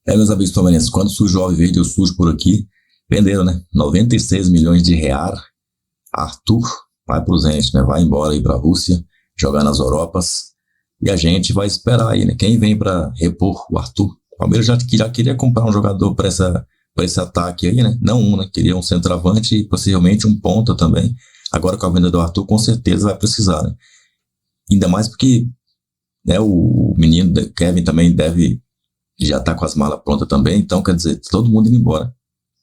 Meus amigos palmeirenses, quando surgiu o Alviverde, eu sujo por aqui, venderam, né? 96 milhões de reais. Arthur vai pro Zenit, né? Vai embora aí pra Rússia, jogar nas Europas. E a gente vai esperar aí, né? Quem vem para repor o Arthur? O Palmeiras já queria comprar um jogador para esse ataque aí, né? Não um, né? Queria um centroavante e possivelmente um ponta também. Agora com a venda do Arthur, com certeza vai precisar, né? Ainda mais porque, né, o menino Kevin também deve já tá com as malas prontas também, então quer dizer, todo mundo indo embora.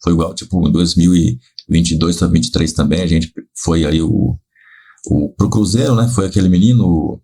Foi igual, tipo, em 2022 para 2023 também, a gente foi aí pro Cruzeiro, né? Foi aquele menino,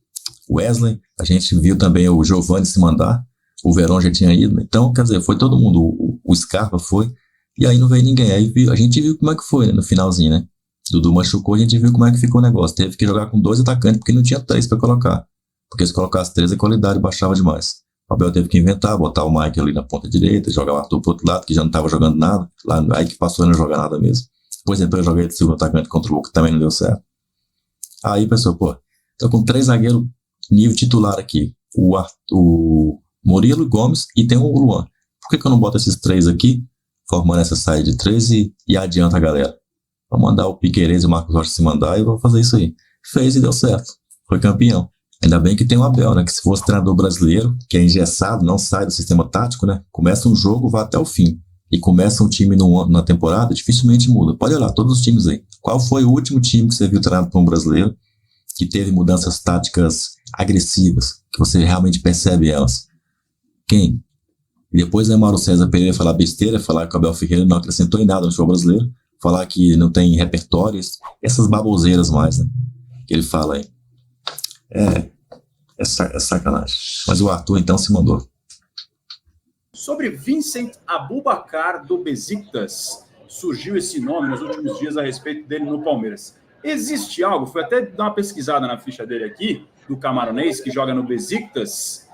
o Wesley, a gente viu também o Giovani se mandar, o Verón já tinha ido, então, quer dizer, foi todo mundo, o Scarpa foi, e aí não veio ninguém, aí a gente viu como é que foi, né, no finalzinho, né? Dudu machucou, a gente viu como é que ficou o negócio, teve que jogar com dois atacantes, porque não tinha três para colocar, porque se colocasse três, a qualidade baixava demais. O Abel teve que inventar, botar o Mike ali na ponta direita, jogar o Arthur pro outro lado, que já não estava jogando nada, lá, aí que passou a não jogar nada mesmo. Depois entrou e joguei de segundo atacante contra o Boca, que também não deu certo. Aí pensou, pô, tô com três zagueiros nível titular aqui, o Murilo Gomes e tem o Luan. Por que eu não boto esses três aqui, formando essa saída de três e adianta a galera? Vou mandar o Piquerez e o Marcos Rocha se mandar e vou fazer isso aí. Fez e deu certo. Foi campeão. Ainda bem que tem o Abel, né? Que se fosse treinador brasileiro, que é engessado, não sai do sistema tático, né? Começa um jogo, vai até o fim. E começa um time na temporada, dificilmente muda. Pode olhar, todos os times aí. Qual foi o último time que você viu treinado por um brasileiro que teve mudanças táticas agressivas, que você realmente percebe elas? Quem? E depois é Mauro César Pereira falar besteira, falar que o Abel Ferreira não acrescentou em nada no futebol brasileiro, falar que não tem repertórios, essas baboseiras mais, né? Que ele fala aí. É sacanagem. Mas o Arthur, então, se mandou. Sobre Vincent Aboubakar do Besiktas, surgiu esse nome nos últimos dias a respeito dele no Palmeiras. Existe algo? Foi até dar uma pesquisada na ficha dele aqui, do camaronês, que joga no Besiktas,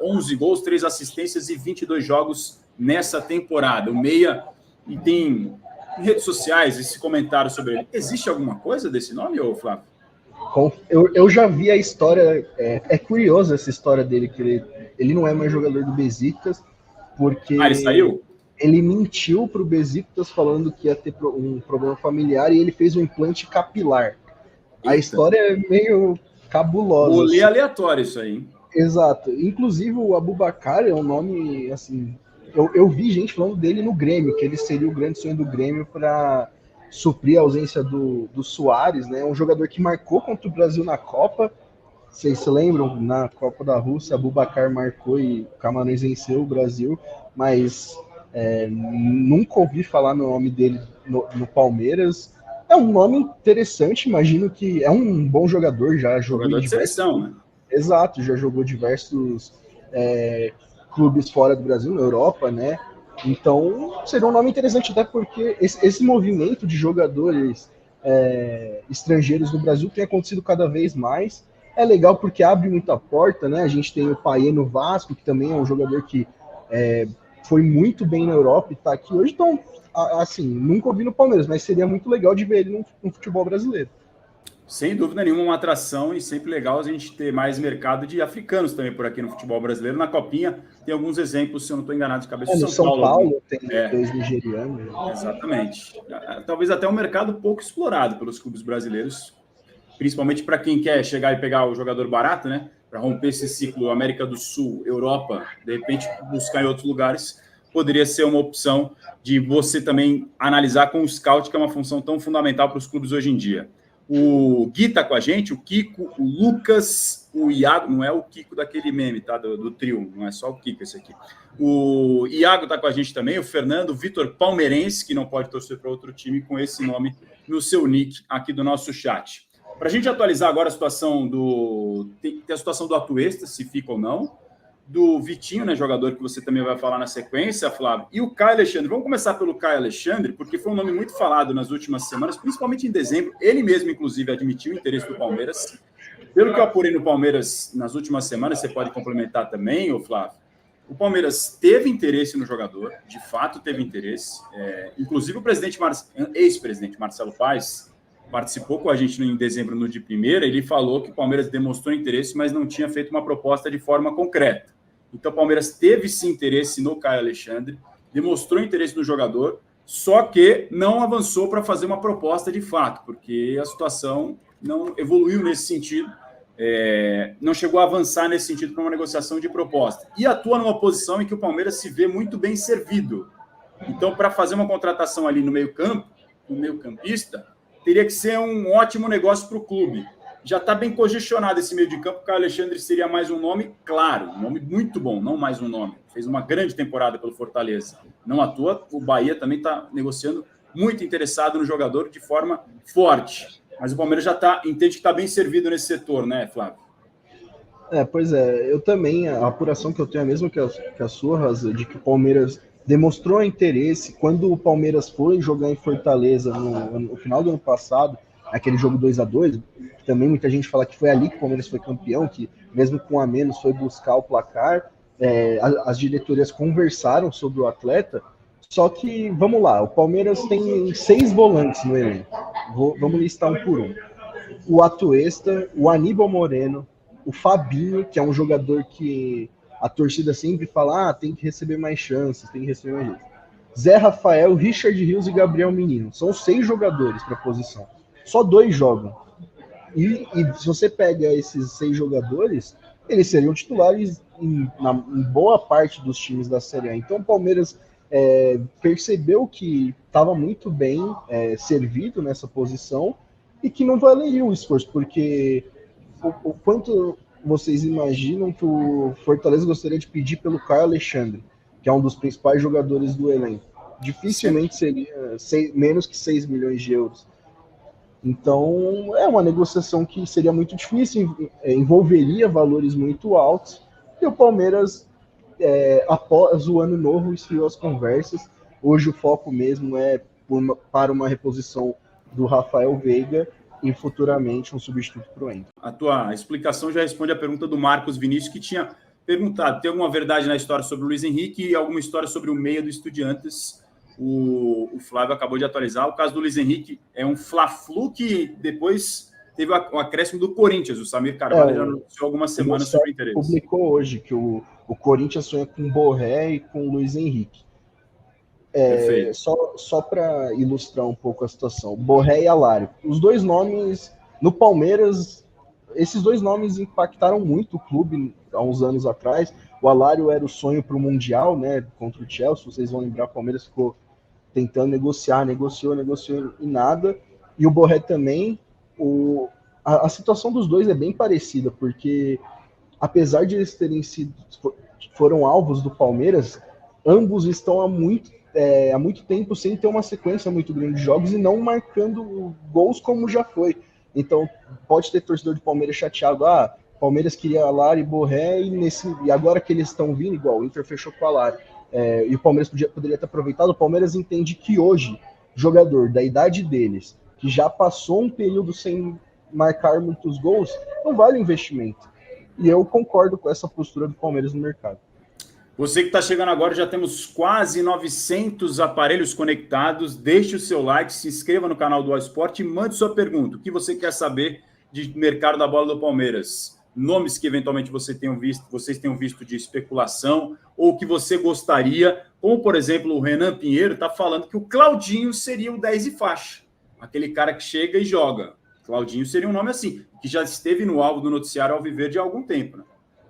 11 gols, 3 assistências e 22 jogos nessa temporada. O meia, e tem em redes sociais esse comentário sobre ele. Existe alguma coisa desse nome, ô Flávio? Eu já vi a história, é curiosa essa história dele, que ele não é mais jogador do Besiktas, porque ele saiu? Ele mentiu para o Besiktas falando que ia ter um problema familiar e ele fez um implante capilar. Eita. A história é meio cabulosa. Rolê assim. Aleatório isso aí, hein? Exato. Inclusive o Aboubakar é um nome, assim... Eu vi gente falando dele no Grêmio, que ele seria o grande sonho do Grêmio para suprir a ausência do Soares, né? Um jogador que marcou contra o Brasil na Copa. Vocês se lembram? Na Copa da Rússia, Aboubakar marcou e o Camarões venceu o Brasil, mas nunca ouvi falar no nome dele no Palmeiras. É um nome interessante, imagino que é um bom jogador, já jogou jogador de seleção, né? Exato, já jogou diversos clubes fora do Brasil, na Europa, né? Então, seria um nome interessante, até porque esse movimento de jogadores estrangeiros no Brasil tem acontecido cada vez mais. É legal porque abre muita porta, né? A gente tem o Payet no Vasco, que também é um jogador que foi muito bem na Europa e está aqui hoje. Então, assim, nunca ouvi no Palmeiras, mas seria muito legal de ver ele no futebol brasileiro. Sem dúvida nenhuma, uma atração, e sempre legal a gente ter mais mercado de africanos também por aqui no futebol brasileiro. Na Copinha tem alguns exemplos, se eu não estou enganado de cabeça. No São Paulo tem dois nigerianos. Exatamente. Talvez até um mercado pouco explorado pelos clubes brasileiros, principalmente para quem quer chegar e pegar o jogador barato, né? Para romper esse ciclo América do Sul, Europa, de repente buscar em outros lugares, poderia ser uma opção de você também analisar com o scout, que é uma função tão fundamental para os clubes hoje em dia. O Gui tá com a gente, o Kiko, o Lucas, o Iago, não é o Kiko daquele meme, tá? Do trio, não é só o Kiko esse aqui. O Iago tá com a gente também, o Fernando, o Vitor Palmeirense, que não pode torcer para outro time com esse nome no seu nick aqui do nosso chat. Para a gente atualizar agora a situação tem a situação do Atuesta, se fica ou não, do Vitinho, né, jogador que você também vai falar na sequência, Flávio, e o Caio Alexandre. Vamos começar pelo Caio Alexandre, porque foi um nome muito falado nas últimas semanas, principalmente em dezembro. Ele mesmo, inclusive, admitiu o interesse do Palmeiras. Pelo que eu apurei no Palmeiras nas últimas semanas, você pode complementar também, ô Flávio, o Palmeiras teve interesse no jogador, de fato teve interesse. Inclusive o ex-presidente Marcelo Paes participou com a gente em dezembro no de primeira, ele falou que o Palmeiras demonstrou interesse, mas não tinha feito uma proposta de forma concreta. Então o Palmeiras teve sim interesse no Caio Alexandre, demonstrou interesse no jogador, só que não avançou para fazer uma proposta de fato, porque a situação não evoluiu nesse sentido, não chegou a avançar nesse sentido para uma negociação de proposta. E atua numa posição em que o Palmeiras se vê muito bem servido. Então, para fazer uma contratação ali no meio-campo, no meio-campista, teria que ser um ótimo negócio para o clube. Já está bem congestionado esse meio de campo, o Caio Alexandre seria mais um nome, claro, um nome muito bom, não mais um nome. Fez uma grande temporada pelo Fortaleza. Não à toa, o Bahia também está negociando, muito interessado no jogador de forma forte. Mas o Palmeiras já entende que está bem servido nesse setor, né, Flávio? Pois é, eu também, a apuração que eu tenho é a mesma que a sua, Raza, de que o Palmeiras demonstrou interesse. Quando o Palmeiras foi jogar em Fortaleza no final do ano passado, aquele jogo 2-2, também muita gente fala que foi ali que o Palmeiras foi campeão, que mesmo com a menos foi buscar o placar, as diretorias conversaram sobre o atleta, só que, vamos lá, o Palmeiras tem 6 volantes no elenco, vamos listar um por um. O Atuesta, o Aníbal Moreno, o Fabinho, que é um jogador que a torcida sempre fala, tem que receber mais chances, tem que receber mais chances. Zé Rafael, Richard Rios e Gabriel Menino. São 6 jogadores para a posição. Só 2 jogam. E se você pega esses 6 jogadores, eles seriam titulares em boa parte dos times da Série A. Então o Palmeiras percebeu que estava muito bem servido nessa posição e que não valeria o esforço, porque o quanto vocês imaginam que o Fortaleza gostaria de pedir pelo Caio Alexandre, que é um dos principais jogadores do elenco? Dificilmente seria menos que 6 milhões de euros. Então, é uma negociação que seria muito difícil, envolveria valores muito altos, e o Palmeiras, após o ano novo, esfriou as conversas. Hoje o foco mesmo é para uma reposição do Rafael Veiga e futuramente um substituto para o Endo. A tua explicação já responde a pergunta do Marcos Vinícius, que tinha perguntado: tem alguma verdade na história sobre o Luiz Henrique e alguma história sobre o meia do Estudiantes? O Flávio acabou de atualizar. O caso do Luiz Henrique é um Fla-Flu que depois teve o acréscimo do Corinthians. O Samir Carvalho já anunciou algumas semanas sobre o interesse. Publicou hoje que o Corinthians sonha com o Borré e com o Luiz Henrique. Só para ilustrar um pouco a situação, Borré e Alário. Os 2 nomes, no Palmeiras, esses 2 nomes impactaram muito o clube há uns anos atrás. O Alário era o sonho para o Mundial, né, contra o Chelsea. Vocês vão lembrar, o Palmeiras ficou tentando negociou e nada. E o Borré também. A situação dos 2 é bem parecida, porque apesar de eles foram alvos do Palmeiras, ambos estão há muito tempo sem ter uma sequência muito grande de jogos e não marcando gols como já foi. Então, pode ter torcedor de Palmeiras chateado, Palmeiras queria Alário e Borré, e agora que eles estão vindo, igual o Inter fechou com o Alário, e o Palmeiras poderia ter aproveitado. O Palmeiras entende que hoje, jogador da idade deles, que já passou um período sem marcar muitos gols, não vale o investimento. E eu concordo com essa postura do Palmeiras no mercado. Você que está chegando agora, já temos quase 900 aparelhos conectados. Deixe o seu like, se inscreva no canal do All Sport e mande sua pergunta. O que você quer saber de mercado da bola do Palmeiras? Nomes que eventualmente vocês tenham visto de especulação ou que você gostaria, como por exemplo o Renan Pinheiro está falando que o Claudinho seria o 10 e faixa, aquele cara que chega e joga. Claudinho seria um nome assim, que já esteve no alvo do noticiário Alviverde há algum tempo, né?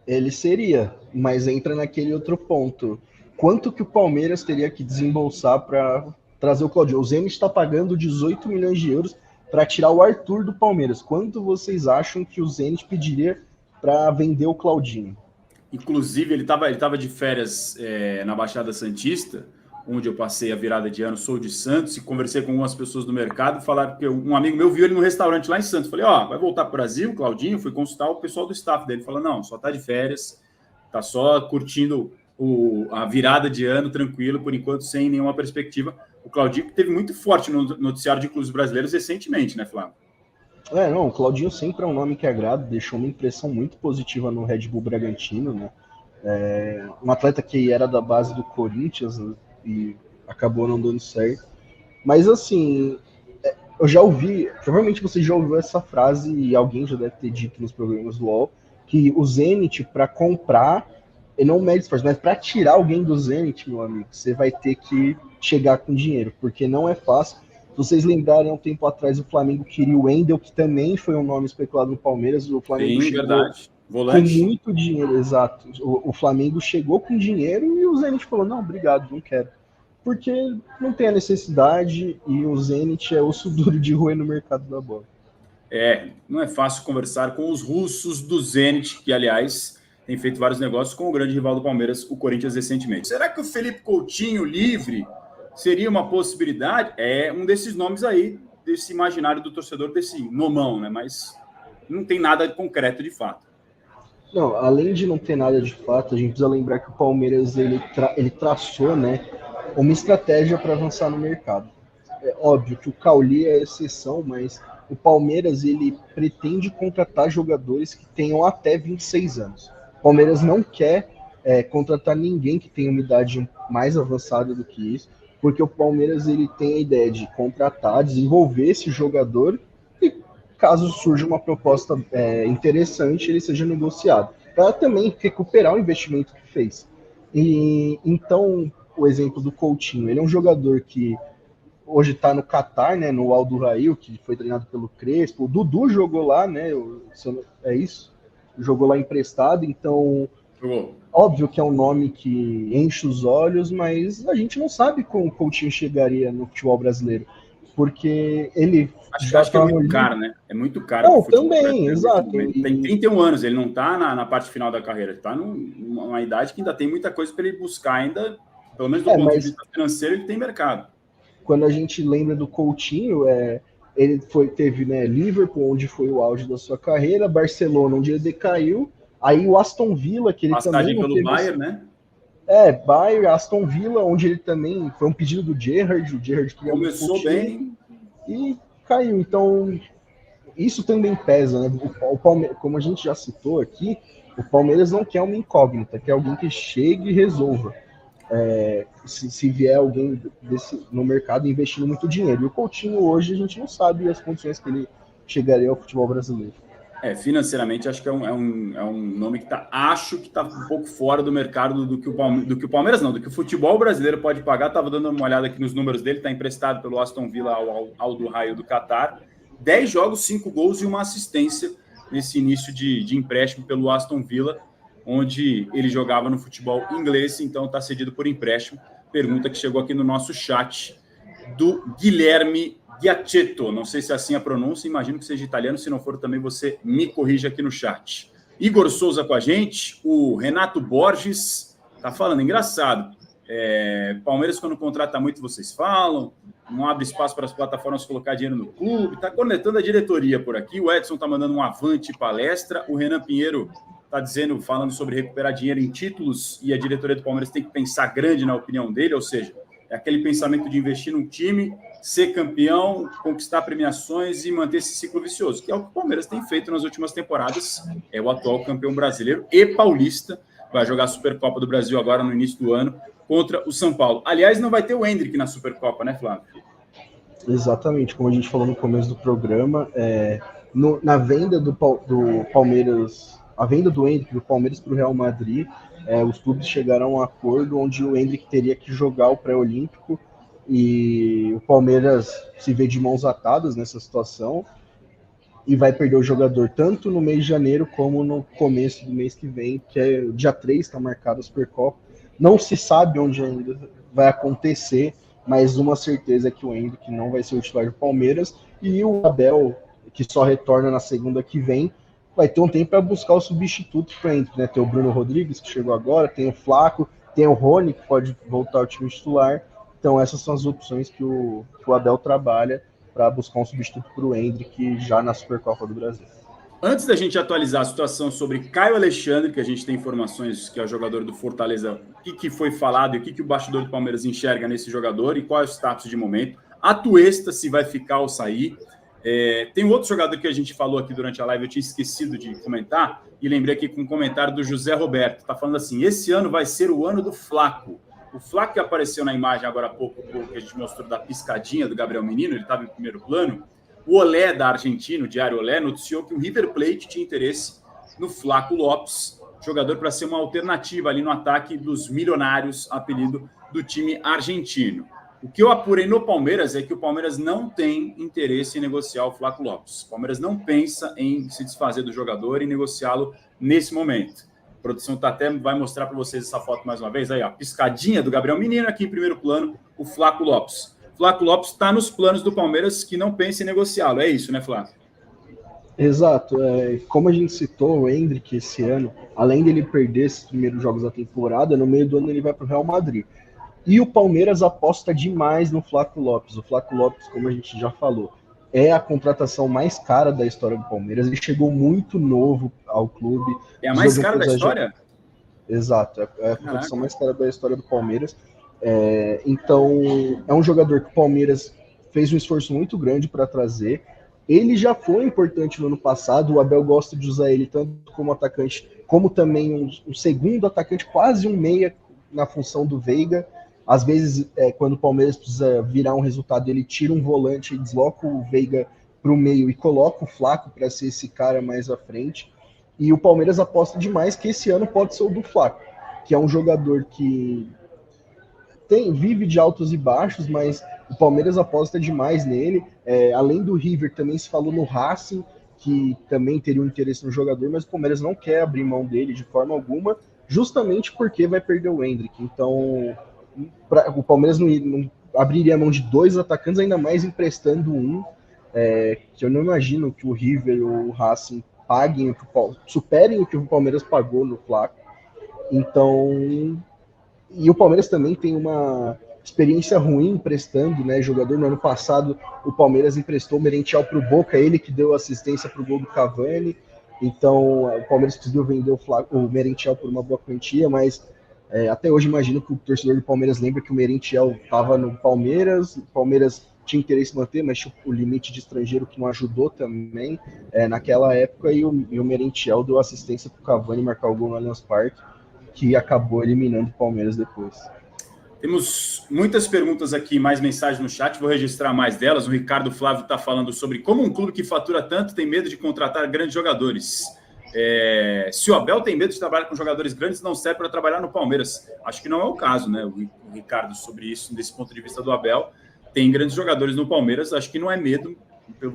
Ele seria, mas entra naquele outro ponto. Quanto que o Palmeiras teria que desembolsar para trazer o Claudinho? O Zenit está pagando 18 milhões de euros para tirar o Arthur do Palmeiras. Quanto vocês acham que o Zenit pediria para vender o Claudinho? Inclusive, ele estava de férias na Baixada Santista, onde eu passei a virada de ano, sou de Santos, e conversei com algumas pessoas do mercado, falaram que um amigo meu viu ele no restaurante lá em Santos. Falei, vai voltar para o Brasil, Claudinho? Fui consultar o pessoal do staff dele. Falou, não, só está de férias, está só curtindo a virada de ano, tranquilo, por enquanto, sem nenhuma perspectiva. O Claudinho teve muito forte no noticiário de clubes brasileiros recentemente, né, Flávio? O Claudinho sempre é um nome que agrada, deixou uma impressão muito positiva no Red Bull Bragantino, né? Um atleta que era da base do Corinthians, né? E acabou não dando certo. Mas assim, eu já ouvi, provavelmente você já ouviu essa frase e alguém já deve ter dito nos programas do UOL, que o Zenit, para comprar, ele não mede esforço, mas para tirar alguém do Zenit, meu amigo, você vai ter que chegar com dinheiro, porque não é fácil. Se vocês lembrarem, há um tempo atrás, o Flamengo queria o Wendel, que também foi um nome especulado no Palmeiras. O Flamengo Sim, chegou verdade. com Volante. muito dinheiro, exato. O Flamengo chegou com dinheiro e o Zenit falou, não, obrigado, não quero. Porque não tem a necessidade e o Zenit é osso duro de roer no mercado da bola. Não é fácil conversar com os russos do Zenit, que, aliás, tem feito vários negócios com o grande rival do Palmeiras, o Corinthians, recentemente. Será que o Felipe Coutinho livre seria uma possibilidade? É um desses nomes aí, desse imaginário do torcedor, desse nomão, né? Mas não tem nada concreto de fato. Não, além de não ter nada de fato, a gente precisa lembrar que o Palmeiras ele traçou, né, uma estratégia para avançar no mercado. É óbvio que o Cauli é exceção, mas o Palmeiras ele pretende contratar jogadores que tenham até 26 anos. O Palmeiras não quer contratar ninguém que tenha uma idade mais avançada do que isso, porque o Palmeiras ele tem a ideia de contratar, desenvolver esse jogador e caso surja uma proposta interessante, ele seja negociado, para também recuperar o investimento que fez. E então, o exemplo do Coutinho, ele é um jogador que hoje está no Catar, né, no Al Duhail, que foi treinado pelo Crespo. O Dudu jogou lá, né? É isso? Jogou lá emprestado, então óbvio que é um nome que enche os olhos, mas a gente não sabe como o Coutinho chegaria no futebol brasileiro, porque ele acho que é muito caro, né? É muito caro. Não, também, exato. Ele tem 31 anos, ele não está na parte final da carreira, ele está numa idade que ainda tem muita coisa para ele buscar ainda, pelo menos do ponto de vista financeiro, ele tem mercado. Quando a gente lembra do Coutinho, ele teve, né, Liverpool, onde foi o auge da sua carreira, Barcelona, onde ele decaiu, aí o Aston Villa, que ele passagem também pelo Bayern, né? Bayern, Aston Villa, onde ele também foi um pedido do Gerrard, o Gerrard queria começou bem e caiu. Então, isso também pesa, né? O Palmeiras, como a gente já citou aqui, o Palmeiras não quer uma incógnita, quer alguém que chegue e resolva. Se vier alguém no mercado investindo muito dinheiro. E o Coutinho hoje a gente não sabe as condições que ele chegaria ao futebol brasileiro. Financeiramente acho que é um nome que acho que está um pouco fora do mercado do que o Palmeiras não, do que o futebol brasileiro pode pagar. Estava dando uma olhada aqui nos números dele, está emprestado pelo Aston Villa ao Duhail do Catar. 10 jogos, 5 gols e uma assistência nesse início de empréstimo pelo Aston Villa, onde ele jogava no futebol inglês, então está cedido por empréstimo. Pergunta que chegou aqui no nosso chat do Guilherme Giacchetto. Não sei se é assim a pronúncia, imagino que seja italiano, se não for também você me corrija aqui no chat. Igor Souza com a gente, o Renato Borges está falando, engraçado, Palmeiras quando contrata muito vocês falam, não abre espaço para as plataformas colocar dinheiro no clube, está conectando a diretoria por aqui, o Edson está mandando um avante palestra, o Renan Pinheiro está falando sobre recuperar dinheiro em títulos e a diretoria do Palmeiras tem que pensar grande na opinião dele, ou seja, é aquele pensamento de investir num time, ser campeão, conquistar premiações e manter esse ciclo vicioso, que é o que o Palmeiras tem feito nas últimas temporadas, é o atual campeão brasileiro e paulista, vai jogar a Supercopa do Brasil agora no início do ano contra o São Paulo. Aliás, não vai ter o Endrick na Supercopa, né, Flávio? Exatamente, como a gente falou no começo do programa, na venda do Palmeiras, a venda do Endrick do Palmeiras para o Real Madrid, os clubes chegaram a um acordo onde o Endrick teria que jogar o pré-olímpico e o Palmeiras se vê de mãos atadas nessa situação e vai perder o jogador tanto no mês de janeiro como no começo do mês que vem, que é dia 3, está marcado a Supercopa. Não se sabe onde ainda vai acontecer, mas uma certeza é que o Endrick não vai ser o titular do Palmeiras e o Abel, que só retorna na segunda que vem, vai ter um tempo para buscar o substituto para o Endrick, né? Tem o Bruno Rodrigues, que chegou agora, tem o Flaco, tem o Rony, que pode voltar ao time titular. Então essas são as opções que o Abel trabalha para buscar um substituto para o Endrick já na Supercopa do Brasil. Antes da gente atualizar a situação sobre Caio Alexandre, que a gente tem informações que é o jogador do Fortaleza, o que foi falado e o que o bastidor do Palmeiras enxerga nesse jogador e qual é o status de momento. A Tuesta, se vai ficar ou sair. Tem um outro jogador que a gente falou aqui durante a live, eu tinha esquecido de comentar, e lembrei aqui com um comentário do José Roberto, está falando assim, esse ano vai ser o ano do Flaco. O Flaco que apareceu na imagem agora há pouco, que a gente mostrou da piscadinha do Gabriel Menino, ele estava em primeiro plano. O Olé da Argentina, o Diário Olé, noticiou que o River Plate tinha interesse no Flaco Lopes, jogador para ser uma alternativa ali no ataque dos milionários, apelido do time argentino. O que eu apurei no Palmeiras é que o Palmeiras não tem interesse em negociar o Flaco Lopes. O Palmeiras não pensa em se desfazer do jogador e negociá-lo nesse momento. A produção até vai mostrar para vocês essa foto mais uma vez. Aí, ó, piscadinha do Gabriel Menino, aqui em primeiro plano, o Flaco Lopes. Flaco Lopes está nos planos do Palmeiras que não pensa em negociá-lo. É isso, né, Flávio? Exato. Como a gente citou, o Endrick esse ano, além dele perder esses primeiros jogos da temporada, no meio do ano ele vai para o Real Madrid. E o Palmeiras aposta demais no Flaco Lopes. O Flaco Lopes, como a gente já falou, é a contratação mais cara da história do Palmeiras. Ele chegou muito novo ao clube. É a mais cara da história? Exato, é a contratação mais cara da história do Palmeiras. Então, é um jogador que o Palmeiras fez um esforço muito grande para trazer. Ele já foi importante no ano passado. O Abel gosta de usar ele tanto como atacante, como também um segundo atacante, quase um meia na função do Veiga. Às vezes, quando o Palmeiras precisa virar um resultado, ele tira um volante e desloca o Veiga para o meio e coloca o Flaco para ser esse cara mais à frente. E o Palmeiras aposta demais que esse ano pode ser o do Flaco, que é um jogador que vive de altos e baixos, mas o Palmeiras aposta demais nele. Além do River, também se falou no Racing, que também teria um interesse no jogador, mas o Palmeiras não quer abrir mão dele de forma alguma, justamente porque vai perder o Endrick. Então, o Palmeiras não abriria a mão de dois atacantes, ainda mais emprestando um, que eu não imagino que o River ou o Racing paguem, superem o que o Palmeiras pagou no Flaco. Então, e o Palmeiras também tem uma experiência ruim emprestando, né, jogador. No ano passado, o Palmeiras emprestou o Merentiel para o Boca, ele que deu assistência para o gol do Cavani. Então, o Palmeiras conseguiu vender o Merentiel por uma boa quantia, mas até hoje imagino que o torcedor do Palmeiras lembra que o Merentiel estava no Palmeiras, o Palmeiras tinha interesse em manter, mas tinha o limite de estrangeiro que não ajudou também naquela época, e o Merentiel deu assistência para o Cavani marcar o gol no Allianz Parque, que acabou eliminando o Palmeiras depois. Temos muitas perguntas aqui, mais mensagens no chat, vou registrar mais delas. O Ricardo Flávio está falando sobre como um clube que fatura tanto tem medo de contratar grandes jogadores. Se o Abel tem medo de trabalhar com jogadores grandes, não serve para trabalhar no Palmeiras. Acho que não é o caso, né? O Ricardo, sobre isso, desse ponto de vista do Abel, tem grandes jogadores no Palmeiras, acho que não é medo,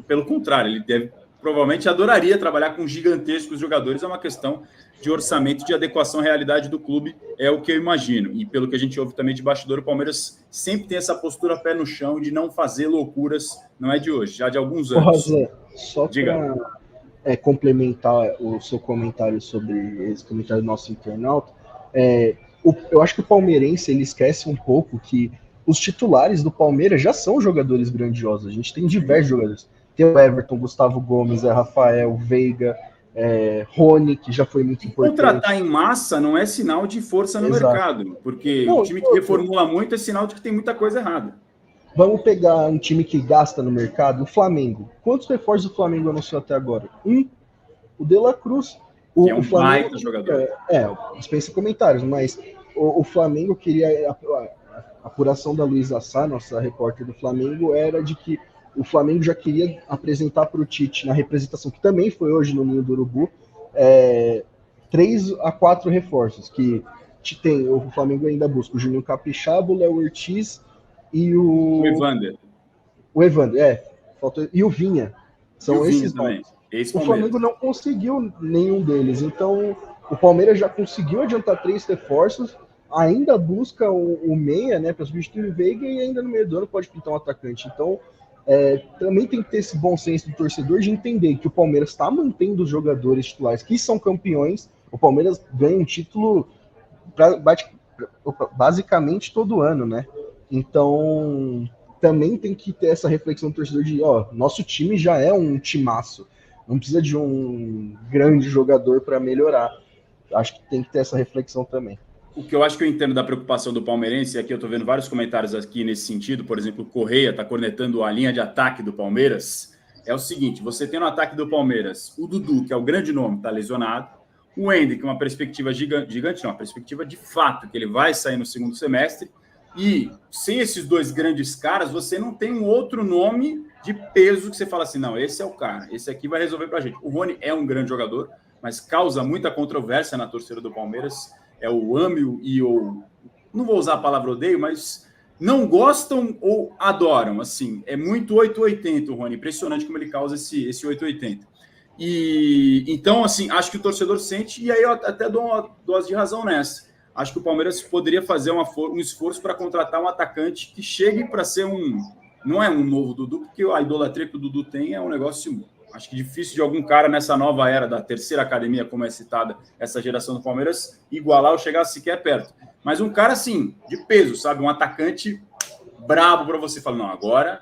pelo contrário, ele provavelmente adoraria trabalhar com gigantescos jogadores, é uma questão de orçamento, de adequação à realidade do clube, é o que eu imagino. E pelo que a gente ouve também de bastidor, o Palmeiras sempre tem essa postura pé no chão de não fazer loucuras, não é de hoje, já de alguns anos. Razan, só para complementar o seu comentário sobre esse comentário do nosso internauta, eu acho que o palmeirense ele esquece um pouco que os titulares do Palmeiras já são jogadores grandiosos. A gente tem diversos jogadores. Tem o Everton, Gustavo Gomes, Rafael, Veiga, Rony, que já foi muito importante. Contratar em massa não é sinal de força no mercado, porque o time que reformula muito é sinal de que tem muita coisa errada. Vamos pegar um time que gasta no mercado, o Flamengo. Quantos reforços o Flamengo anunciou até agora? O De La Cruz. Que é um Flamengo, baita jogador. Dispensa comentários, mas o Flamengo queria... A apuração da Luísa Sá, nossa repórter do Flamengo, era de que o Flamengo já queria apresentar para o Tite, na representação, que também foi hoje no Ninho do Urubu, 3 a 4 reforços, que o Flamengo ainda busca o Juninho Capixaba, o Léo Ortiz e o Evander. O Evander, e o Vinha. São esses também. O Flamengo não conseguiu nenhum deles, então o Palmeiras já conseguiu adiantar 3 reforços, ainda busca o meia, né, para substituir o Veiga, e ainda no meio do ano pode pintar um atacante. Então, também tem que ter esse bom senso do torcedor de entender que o Palmeiras está mantendo os jogadores titulares que são campeões. O Palmeiras ganha um título basicamente todo ano, né? Então, também tem que ter essa reflexão do torcedor de, nosso time já é um timaço, não precisa de um grande jogador para melhorar. Acho que tem que ter essa reflexão também. O que eu acho que eu entendo da preocupação do palmeirense, e aqui eu estou vendo vários comentários aqui nesse sentido, por exemplo, o Correia está cornetando a linha de ataque do Palmeiras, é o seguinte: você tem no ataque do Palmeiras o Dudu, que é o grande nome, está lesionado, o Endrick, uma perspectiva gigante não, uma perspectiva de fato, que ele vai sair no segundo semestre, e sem esses dois grandes caras, você não tem um outro nome de peso que você fala assim, não, esse é o cara, esse aqui vai resolver para a gente. O Rony é um grande jogador, mas causa muita controvérsia na torcida do Palmeiras, é o ame e o... Não vou usar a palavra odeio, mas não gostam ou adoram, assim. É muito 880, Rony. Impressionante como ele causa esse 880. E então, assim, acho que o torcedor sente, e aí eu até dou uma dose de razão nessa. Acho que o Palmeiras poderia fazer um esforço para contratar um atacante que chegue para ser não é um novo Dudu, porque a idolatria que o Dudu tem é um negócio, acho que difícil de algum cara nessa nova era da terceira academia, como é citada essa geração do Palmeiras, igualar ou chegar sequer perto. Mas um cara, assim, de peso, sabe? Um atacante brabo para você falar, não, agora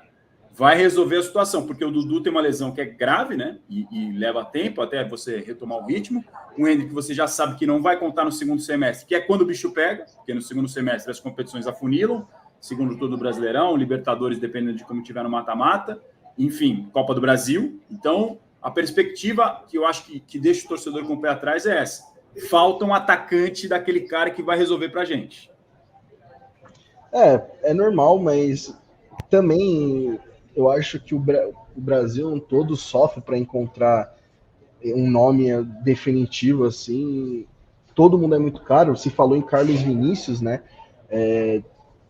vai resolver a situação, porque o Dudu tem uma lesão que é grave, né? E leva tempo até você retomar o ritmo. O Endrick, você já sabe que não vai contar no segundo semestre, que é quando o bicho pega, porque no segundo semestre as competições afunilam, segundo turno do Brasileirão, Libertadores, dependendo de como tiver no mata-mata, enfim, Copa do Brasil. Então, a perspectiva que eu acho que deixa o torcedor com o pé atrás é essa. Falta um atacante daquele cara que vai resolver pra gente. É normal, mas também eu acho que o Brasil todo sofre para encontrar um nome definitivo, assim. Todo mundo é muito caro. Se falou em Carlos Vinícius, né?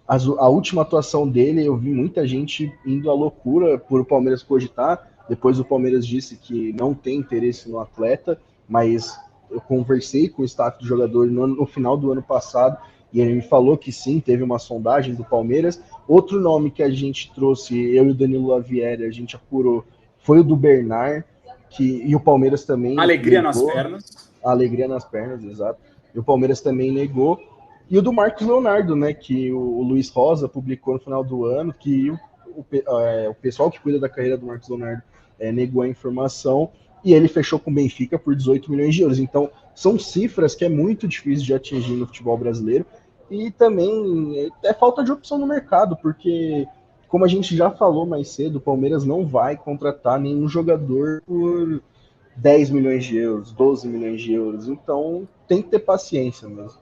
A última atuação dele, eu vi muita gente indo à loucura por o Palmeiras cogitar. Depois o Palmeiras disse que não tem interesse no atleta, mas eu conversei com o staff do jogador no final do ano passado e ele me falou que sim, teve uma sondagem do Palmeiras. Outro nome que a gente trouxe, eu e o Danilo Lavieri, a gente apurou, foi o do Bernard, e o Palmeiras também Alegria negou. nas pernas. Alegria nas pernas, exato. E o Palmeiras também negou. E o do Marcos Leonardo, né, que o Luiz Rosa publicou no final do ano, que o pessoal que cuida da carreira do Marcos Leonardo negou a informação, e ele fechou com o Benfica por 18 milhões de euros. Então, são cifras que é muito difícil de atingir no futebol brasileiro, e também é falta de opção no mercado, porque, como a gente já falou mais cedo, o Palmeiras não vai contratar nenhum jogador por 10 milhões de euros, 12 milhões de euros, então tem que ter paciência mesmo.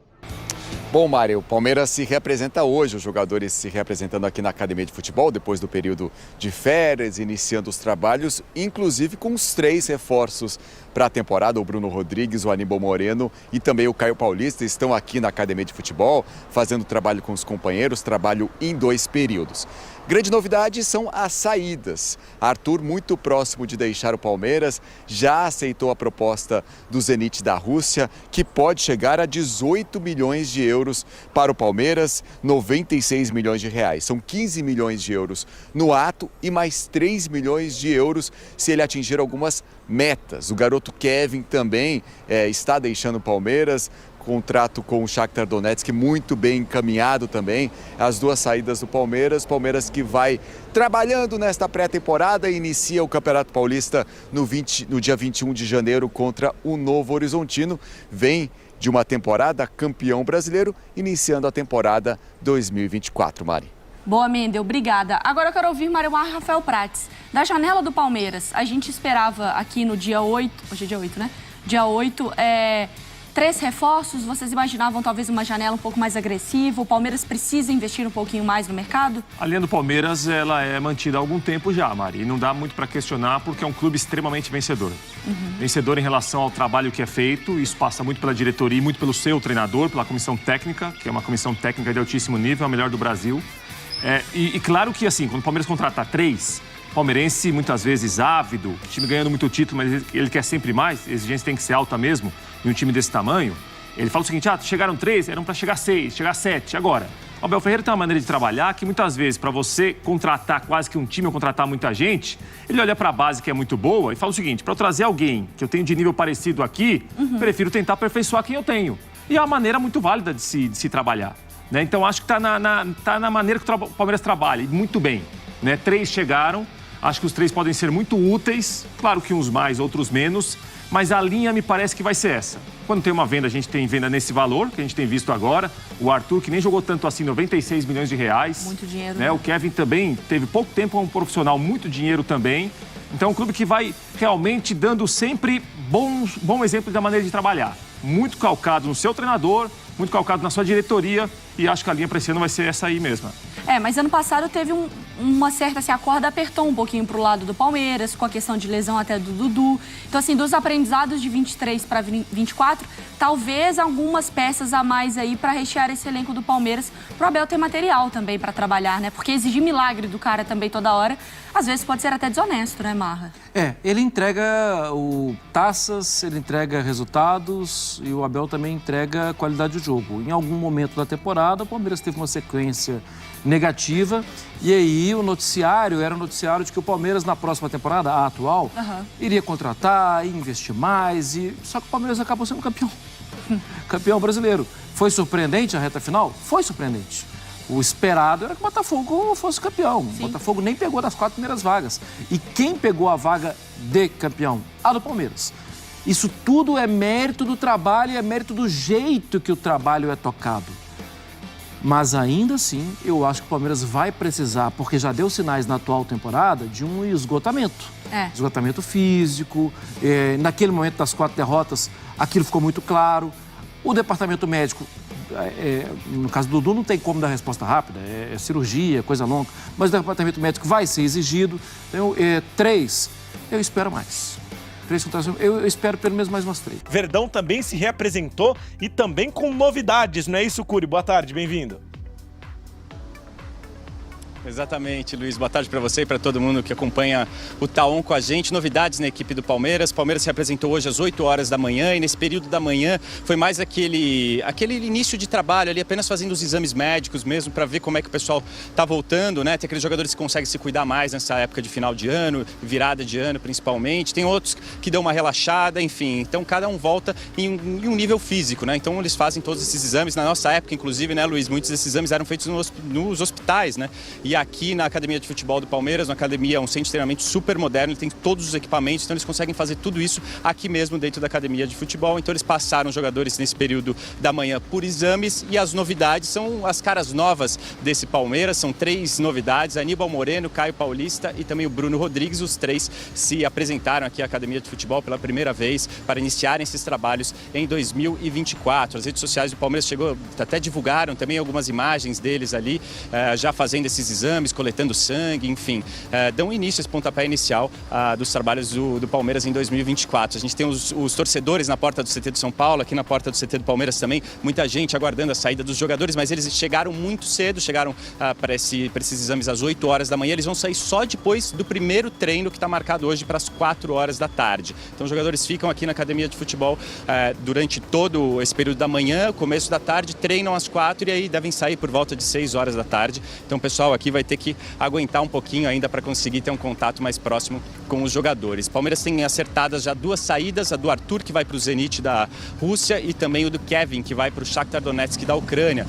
Bom, Mário, o Palmeiras se representa hoje, os jogadores se representando aqui na Academia de Futebol, depois do período de férias, iniciando os trabalhos, inclusive com os 3 reforços para a temporada, o Bruno Rodrigues, o Aníbal Moreno e também o Caio Paulista, estão aqui na Academia de Futebol, fazendo trabalho com os companheiros, trabalho em 2 períodos. Grande novidade são as saídas. Arthur, muito próximo de deixar o Palmeiras, já aceitou a proposta do Zenit da Rússia, que pode chegar a 18 milhões de euros para o Palmeiras, 96 milhões de reais. São 15 milhões de euros no ato e mais 3 milhões de euros se ele atingir algumas metas. O garoto Kevin também está deixando o Palmeiras. Contrato com o Shakhtar Donetsk muito bem encaminhado também, as 2 saídas do Palmeiras que vai trabalhando nesta pré-temporada e inicia o Campeonato Paulista no dia 21 de janeiro contra o Novo Horizontino, vem de uma temporada campeão brasileiro, iniciando a temporada 2024, Mari. Boa, Mendel, obrigada. Agora eu quero ouvir Mariomar Rafael Prates. Da janela do Palmeiras, a gente esperava aqui no dia 8, hoje é dia 8, né? Dia 8, 3 reforços, vocês imaginavam talvez uma janela um pouco mais agressiva? O Palmeiras precisa investir um pouquinho mais no mercado? A linha do Palmeiras, ela é mantida há algum tempo já, Mari. E não dá muito para questionar porque é um clube extremamente vencedor. Vencedor em relação ao trabalho que é feito. Isso passa muito pela diretoria e muito pelo seu treinador, pela comissão técnica, que é uma comissão técnica de altíssimo nível, a melhor do Brasil. E claro que, assim, quando o Palmeiras contratar 3... palmeirense, muitas vezes ávido, time ganhando muito título, mas ele quer sempre mais, a exigência tem que ser alta mesmo, em um time desse tamanho. Ele fala o seguinte, chegaram 3, eram para chegar 6, chegar 7, agora. O Abel Ferreira tem uma maneira de trabalhar que muitas vezes, para você contratar quase que um time ou contratar muita gente, ele olha para a base que é muito boa e fala o seguinte, para eu trazer alguém que eu tenho de nível parecido aqui, prefiro tentar aperfeiçoar quem eu tenho. E é uma maneira muito válida de se trabalhar. Né? Então, acho que está na maneira que o Palmeiras trabalha, e muito bem. Né? 3 chegaram. Acho que os 3 podem ser muito úteis, claro que uns mais, outros menos, mas a linha me parece que vai ser essa. Quando tem uma venda, a gente tem venda nesse valor, que a gente tem visto agora. O Arthur, que nem jogou tanto assim, 96 milhões de reais. Muito dinheiro. Né? O Kevin também teve pouco tempo como profissional, muito dinheiro também. Então, é um clube que vai realmente dando sempre bom exemplo da maneira de trabalhar. Muito calcado no seu treinador, muito calcado na sua diretoria, e acho que a linha para esse ano vai ser essa aí mesmo. Mas ano passado teve uma certa assim, a corda apertou um pouquinho para o lado do Palmeiras, com a questão de lesão até do Dudu. Então, assim, dos aprendizados de 23 para 24, talvez algumas peças a mais aí para rechear esse elenco do Palmeiras, pro Abel ter material também para trabalhar, né? Porque exigir milagre do cara também toda hora, às vezes pode ser até desonesto, né, Marra? Ele entrega taças, ele entrega resultados e o Abel também entrega qualidade de jogo. Em algum momento da temporada, o Palmeiras teve uma sequência negativa e aí o noticiário era o noticiário de que o Palmeiras na próxima temporada, a atual, iria contratar, ia investir mais, só que o Palmeiras acabou sendo campeão. Campeão brasileiro. Foi surpreendente a reta final? Foi surpreendente. O esperado era que o Botafogo fosse campeão. Sim. O Botafogo nem pegou das 4 primeiras vagas. E quem pegou a vaga de campeão? A do Palmeiras. Isso tudo é mérito do trabalho e é mérito do jeito que o trabalho é tocado. Mas ainda assim, eu acho que o Palmeiras vai precisar, porque já deu sinais na atual temporada, de um esgotamento. Esgotamento físico. Naquele momento das 4 derrotas, aquilo ficou muito claro. O departamento médico, no caso do Dudu, não tem como dar resposta rápida, é cirurgia, coisa longa, mas o departamento médico vai ser exigido. Então, 3, eu espero mais. 3 contratações, eu espero pelo menos mais umas 3. Verdão também se reapresentou e também com novidades, não é isso, Cury? Boa tarde, bem-vindo. Exatamente, Luiz. Boa tarde para você e para todo mundo que acompanha o Tá On com a gente. Novidades na equipe do Palmeiras. O Palmeiras se apresentou hoje às 8 horas da manhã e nesse período da manhã foi mais aquele início de trabalho ali, apenas fazendo os exames médicos mesmo para ver como é que o pessoal tá voltando, né? Tem aqueles jogadores que conseguem se cuidar mais nessa época de final de ano, virada de ano principalmente. Tem outros que dão uma relaxada, enfim. Então cada um volta em um nível físico, né? Então eles fazem todos esses exames. Na nossa época, inclusive, né, Luiz? Muitos desses exames eram feitos nos hospitais, né? E aqui na Academia de Futebol do Palmeiras, uma academia, um centro de treinamento super moderno, ele tem todos os equipamentos, então eles conseguem fazer tudo isso aqui mesmo dentro da Academia de Futebol. Então eles passaram os jogadores nesse período da manhã por exames e as novidades são as caras novas desse Palmeiras, são 3 novidades, Aníbal Moreno, Caio Paulista e também o Bruno Rodrigues, os 3 se apresentaram aqui à Academia de Futebol pela primeira vez para iniciarem esses trabalhos em 2024. As redes sociais do Palmeiras até divulgaram também algumas imagens deles ali, já fazendo esses exames, coletando sangue, enfim, dão início a esse pontapé inicial dos trabalhos do Palmeiras em 2024. A gente tem os torcedores na porta do CT de São Paulo, aqui na porta do CT do Palmeiras também, muita gente aguardando a saída dos jogadores, mas eles chegaram muito cedo, chegaram para esses exames às 8 horas da manhã, eles vão sair só depois do primeiro treino que está marcado hoje para as 4 horas da tarde. Então os jogadores ficam aqui na Academia de Futebol durante todo esse período da manhã, começo da tarde, treinam às 4 e aí devem sair por volta de 6 horas da tarde. Então o pessoal aqui vai ter que aguentar um pouquinho ainda para conseguir ter um contato mais próximo com os jogadores. Palmeiras tem acertadas já 2 saídas, a do Arthur, que vai para o Zenit da Rússia, e também o do Kevin, que vai para o Shakhtar Donetsk da Ucrânia.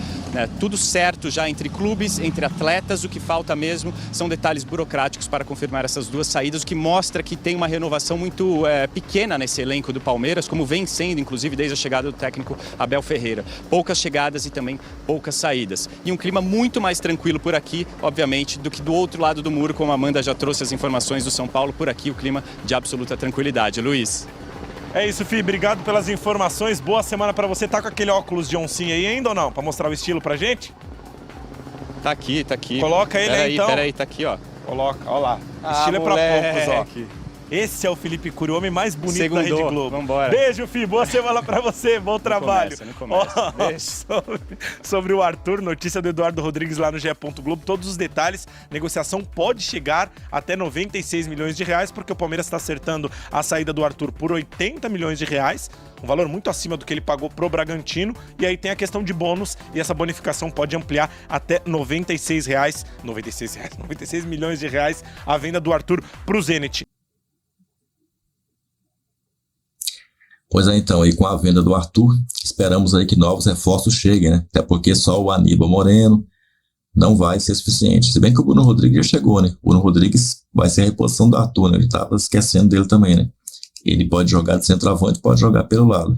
Tudo certo já entre clubes, entre atletas, o que falta mesmo são detalhes burocráticos para confirmar essas 2 saídas, o que mostra que tem uma renovação muito pequena nesse elenco do Palmeiras, como vem sendo, inclusive, desde a chegada do técnico Abel Ferreira. Poucas chegadas e também poucas saídas. E um clima muito mais tranquilo por aqui, obviamente, do que do outro lado do muro, como a Amanda já trouxe as informações do São Paulo. Por aqui o clima de absoluta tranquilidade. Luiz. É isso, Fih. Obrigado pelas informações. Boa semana pra você. Tá com aquele óculos de oncinha aí ainda ou não? Pra mostrar o estilo pra gente? Tá aqui. Coloca ele aí, então. Peraí, tá aqui, ó. Coloca, ó lá. Estilo é pra poucos, ó. Esse é o Felipe Cury, o homem mais bonito da Rede Globo. Vambora. Beijo, Fih. Boa semana pra você. Bom trabalho. Não começa. Sobre o Arthur, notícia do Eduardo Rodrigues lá no GE. Globo. Todos os detalhes. Negociação pode chegar até 96 milhões de reais, porque o Palmeiras está acertando a saída do Arthur por 80 milhões de reais. Um valor muito acima do que ele pagou pro Bragantino. E aí tem a questão de bônus. E essa bonificação pode ampliar até 96 milhões de reais a venda do Arthur pro Zenit. Pois é, então, aí com a venda do Arthur, esperamos aí que novos reforços cheguem, né? Até porque só o Aníbal Moreno não vai ser suficiente. Se bem que o Bruno Rodrigues já chegou, né? O Bruno Rodrigues vai ser a reposição do Arthur, né? Ele tava esquecendo dele também, né? Ele pode jogar de centroavante, pode jogar pelo lado.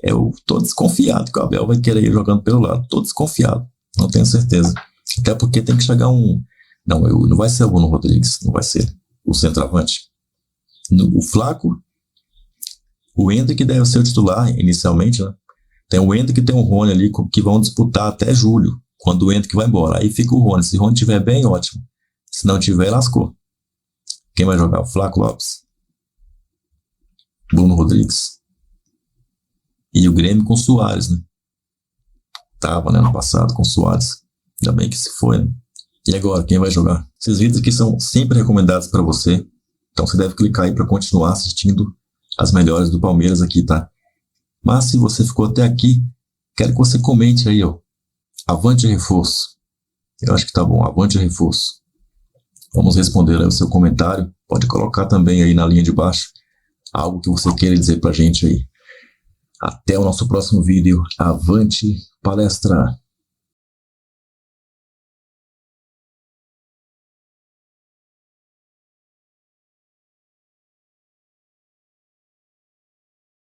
Eu tô desconfiado que o Abel vai querer ir jogando pelo lado. Tô desconfiado, não tenho certeza. Até porque tem que chegar um... Não vai ser o Bruno Rodrigues, não vai ser o centroavante. O Flaco... O Hendrick deve ser o titular inicialmente, né? Tem o Hendrick e tem o Rony ali que vão disputar até julho, quando o Hendrick vai embora. Aí fica o Rony. Se o Rony estiver bem, ótimo. Se não tiver, lascou. Quem vai jogar? O Flaco Lopes, Bruno Rodrigues e o Grêmio com o Soares, né? Tava, né, ano passado com o Soares. Ainda bem que se foi, né? E agora, quem vai jogar? Esses vídeos aqui são sempre recomendados para você. Então você deve clicar aí para continuar assistindo as melhores do Palmeiras aqui, tá? Mas se você ficou até aqui, quero que você comente aí, ó. Avante reforço. Eu acho que tá bom, avante reforço. Vamos responder aí o seu comentário. Pode colocar também aí na linha de baixo algo que você queira dizer pra gente aí. Até o nosso próximo vídeo. Avante palestra!